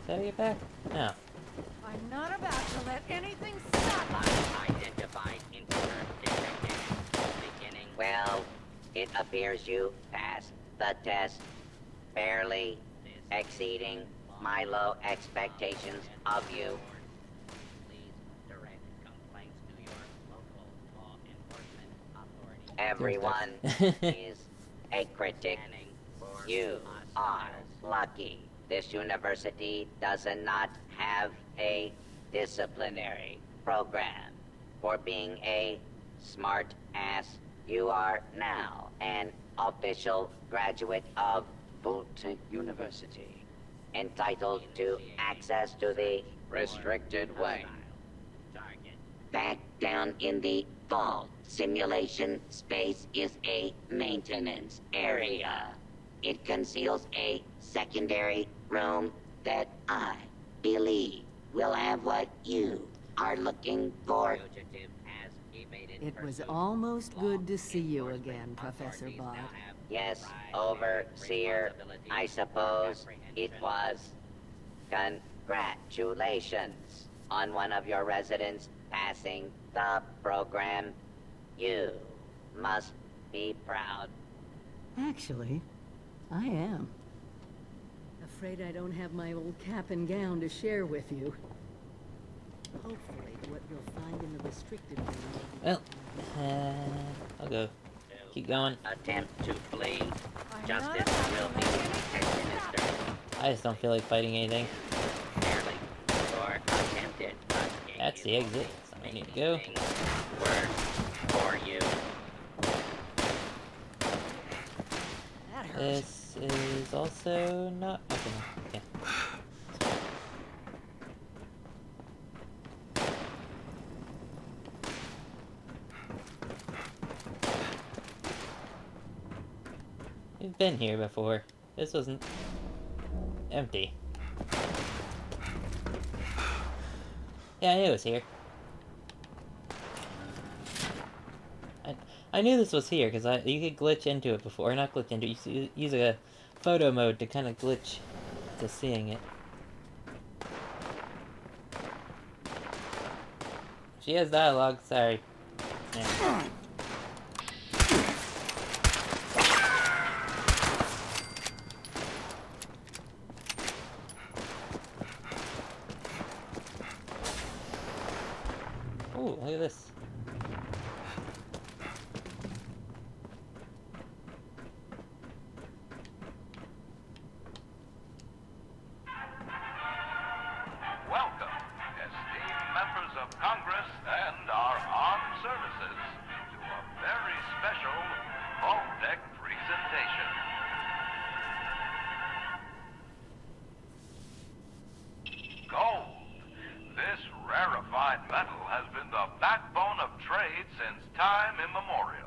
Is that how to get back? No. I'm not about to let anything stop us. Unidentified intruder detected. Beginning. Well, it appears you passed the test. Barely exceeding my low expectations of you. Everyone is a critic. You are lucky. This university does not have a disciplinary program for being a smart ass. You are now an official graduate of Voltech University, entitled to access to the restricted wing. Back down in the vault, simulation space is a maintenance area. It conceals a secondary room that I believe will have what you are looking for. It was almost good to see you again, Professor Bott. Yes, Overseer, I suppose it was. Congratulations on one of your residents passing the program. You must be proud. Actually, I am. Afraid I don't have my old cap and gown to share with you. Hopefully, what you'll find in the restricted room. Well, I'll go. Keep going. Attempt to flee. Justice will be administered. I just don't feel like fighting anything. Fairly or attempted. That's the exit. So I need to go. Word for you. This is also not... okay. Okay. We've been here before. This wasn't empty. Yeah, I knew it was here. I knew this was here because you could glitch into it before, or not glitch into it. You use a photo mode to kind of glitch to seeing it. She has dialogue. Sorry. Yeah. Ooh, look at this. Welcome, esteemed members of Congress and our armed services, to a very special Voltech presentation. Gold. This rarefied metal has been the backbone of trade since time immemorial.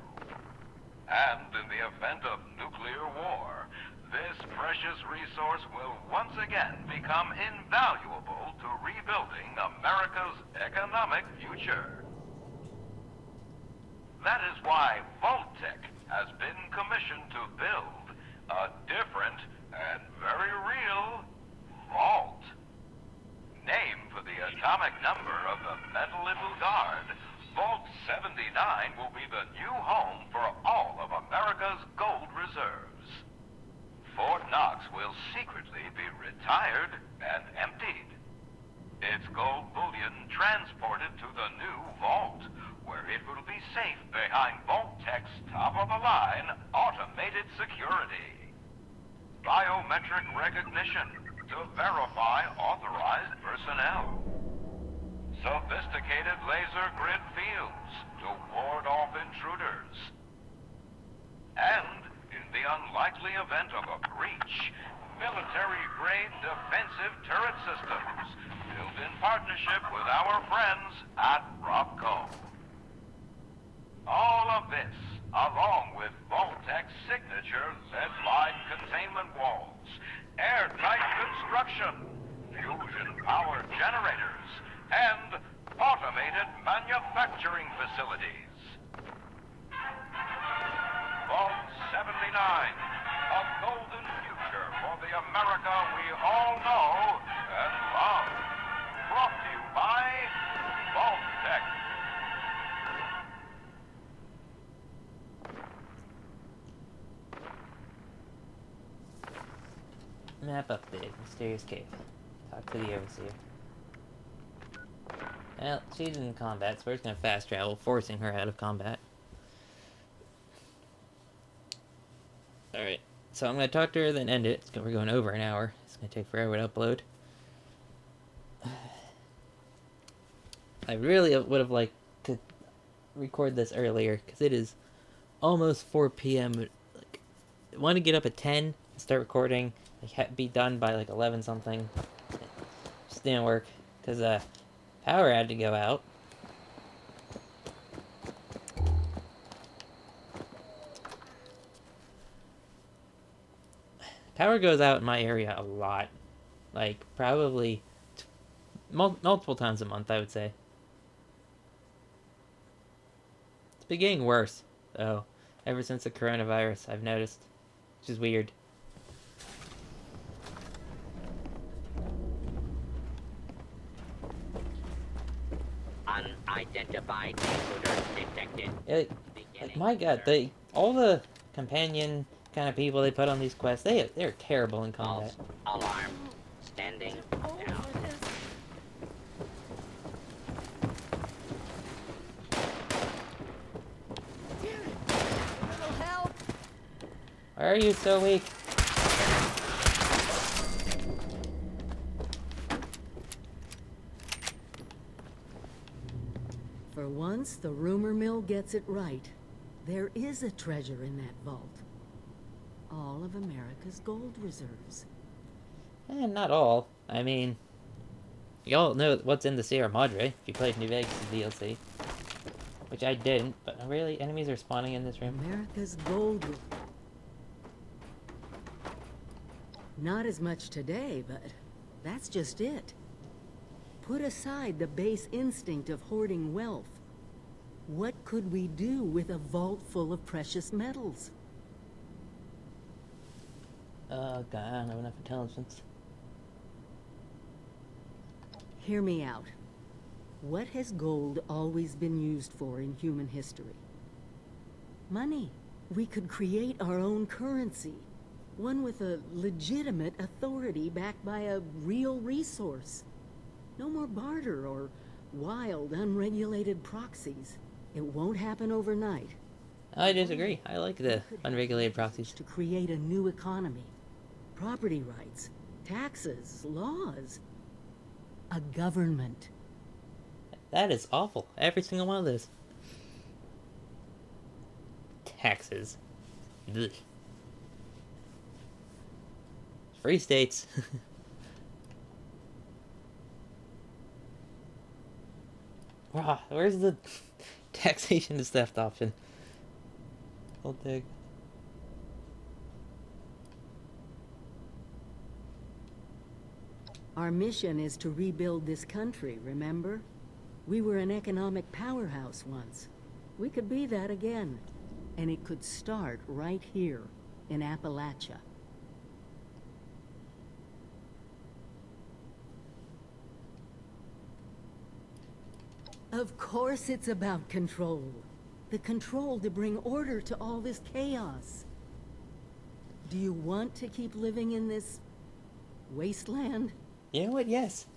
And in the event of nuclear war, this precious resource will once again become invaluable to rebuilding America's economic future. That is why Voltech has been commissioned to build a different and very real vault. Named for the atomic number of the metal it will guard, Vault 79 will be the new home for all of America's gold reserves. Fort Knox will secretly be retired and emptied. Its gold bullion transported to the new vault, where it will be safe behind Voltech's top-of-the-line automated security. Biometric recognition, to verify authorized personnel. Sophisticated laser grid fields to ward off intruders. And, in the unlikely event of a breach, military-grade defensive turret systems built in partnership with our friends at Robco. All of this, along with Vault-Tec's signature lead-lined containment walls, airtight construction, fusion-powered generators, and automated manufacturing facilities. Vault 79, a golden future for the America we all know and love. Brought to you by Vault-Tec. Map update. Mysterious cave. Talk to the overseer. Well, she's in combat, so we're just gonna fast travel, forcing her out of combat. Alright, so I'm gonna talk to her, then end it. We're going over an hour. It's gonna take forever to upload. I really would have liked to record this earlier, because it is almost 4 p.m. Like, I want to get up at 10 and start recording, like, be done by like 11 something. Just didn't work, because power had to go out. Power goes out in my area a lot. Like, probably multiple times a month, I would say. It's been getting worse, though, ever since the coronavirus, I've noticed. Which is weird. Unidentified intruder detected. Like my god, all the companion kind of people they put on these quests, they're terrible in combat. False alarm. Standing down. Why are you so weak? For once, the rumor mill gets it right. There is a treasure in that vault. All of America's gold reserves. Not all. I mean, y'all know what's in the Sierra Madre if you played New Vegas' DLC. Which I didn't, but really, enemies are spawning in this room. America's gold. Not as much today, but that's just it. Put aside the base instinct of hoarding wealth. What could we do with a vault full of precious metals? Oh god, I don't have enough intelligence. Hear me out. What has gold always been used for in human history? Money. We could create our own currency. One with a legitimate authority backed by a real resource. No more barter or wild, unregulated proxies. It won't happen overnight. I disagree. I like the unregulated proxies. To create a new economy. Property rights, taxes, laws. A government. That is awful. Every single one of those. Taxes. Ugh. Free states. Wow, where's the taxation is theft option? I'll dig. Our mission is to rebuild this country, remember? We were an economic powerhouse once. We could be that again. And it could start right here, in Appalachia. Of course it's about control. The control to bring order to all this chaos. Do you want to keep living in this wasteland? You know what? Yes.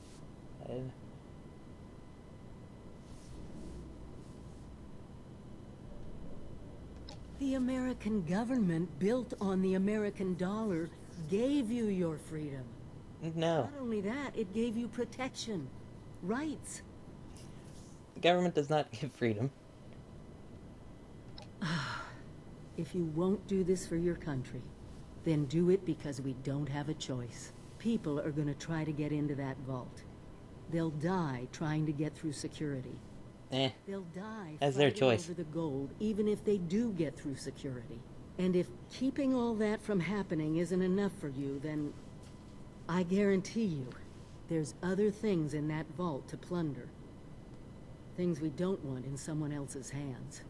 The American government, built on the American dollar, gave you your freedom. No. Not only that, it gave you protection. Rights. The government does not give freedom. If you won't do this for your country, then do it because we don't have a choice. People are gonna try to get into that vault. They'll die trying to get through security. They'll die That's their fighting choice. over the gold, even if they do get through security. And if keeping all that from happening isn't enough for you, then I guarantee you, there's other things in that vault to plunder. Things we don't want in someone else's hands.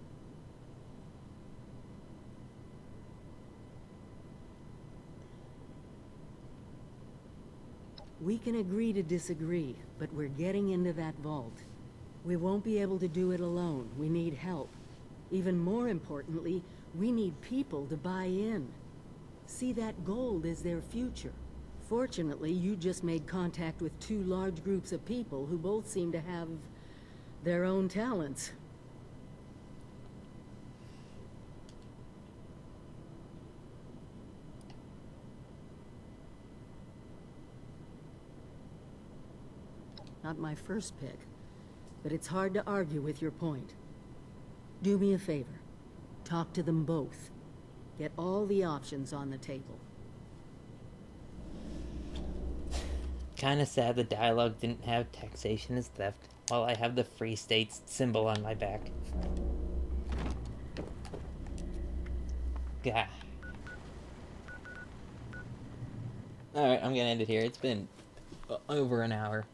We can agree to disagree, but we're getting into that vault. We won't be able to do it alone. We need help. Even more importantly, we need people to buy in. See that gold as their future. Fortunately, you just made contact with two large groups of people who both seem to have their own talents. Not my first pick, but it's hard to argue with your point. Do me a favor. Talk to them both. Get all the options on the table. Kinda sad the dialogue didn't have taxation as theft, while I have the Free States symbol on my back. Gah. Alright, I'm gonna end it here. It's been over an hour.